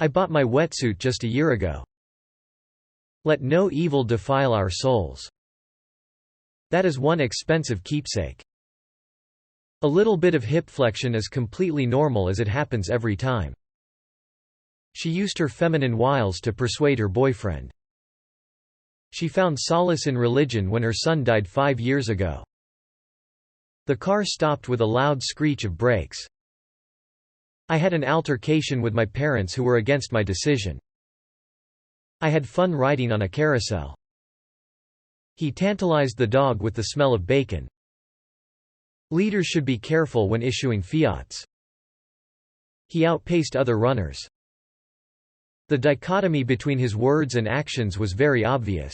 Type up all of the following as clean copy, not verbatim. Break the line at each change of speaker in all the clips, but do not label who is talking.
I bought my wetsuit just a year ago. Let no evil defile our souls. That is one expensive keepsake. A little bit of hip flexion is completely normal as it happens every time. She used her feminine wiles to persuade her boyfriend. She found solace in religion when her son died 5 years ago. The car stopped with a loud screech of brakes. I had an altercation with my parents who were against my decision. I had fun riding on a carousel. He tantalized the dog with the smell of bacon. Leaders should be careful when issuing fiats. He outpaced other runners. The dichotomy between his words and actions was very obvious.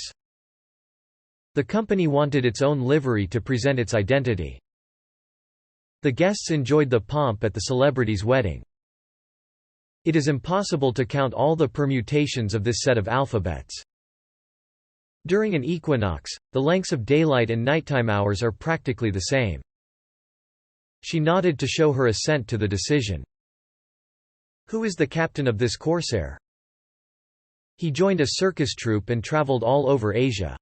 The company wanted its own livery to present its identity. The guests enjoyed the pomp at the celebrity's wedding. It is impossible to count all the permutations of this set of alphabets. During an equinox, the lengths of daylight and nighttime hours are practically the same. She nodded to show her assent to the decision. Who is the captain of this corsair? He joined a circus troupe and traveled all over Asia.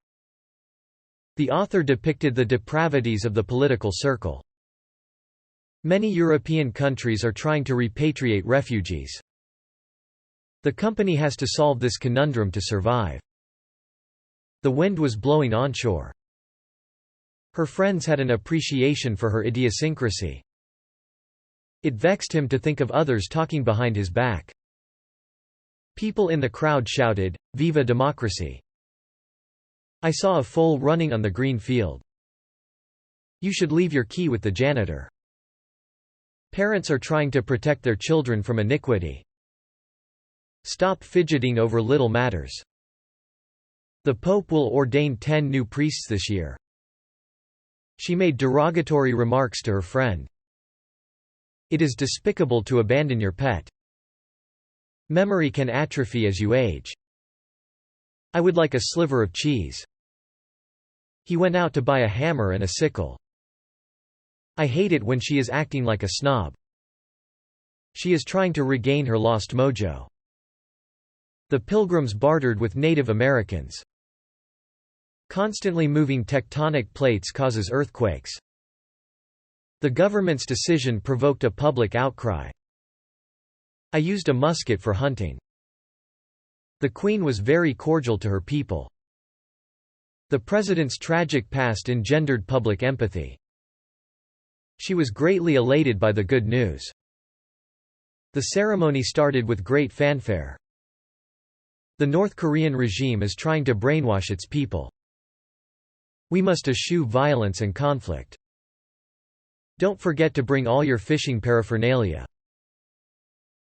The author depicted the depravities of the political circle. Many European countries are trying to repatriate refugees. The company has to solve this conundrum to survive. The wind was blowing onshore. Her friends had an appreciation for her idiosyncrasy. It vexed him to think of others talking behind his back. People in the crowd shouted, "Viva democracy!" I saw a foal running on the green field. You should leave your key with the janitor. Parents are trying to protect their children from iniquity. Stop fidgeting over little matters. The Pope will ordain 10 new priests this year. She made derogatory remarks to her friend. It is despicable to abandon your pet. Memory can atrophy as you age. I would like a sliver of cheese. He went out to buy a hammer and a sickle. I hate it when she is acting like a snob. She is trying to regain her lost mojo. The Pilgrims bartered with Native Americans. Constantly moving tectonic plates causes earthquakes. The government's decision provoked a public outcry. I used a musket for hunting. The Queen was very cordial to her people. The President's tragic past engendered public empathy. She was greatly elated by the good news. The ceremony started with great fanfare. The North Korean regime is trying to brainwash its people. We must eschew violence and conflict. Don't forget to bring all your fishing paraphernalia.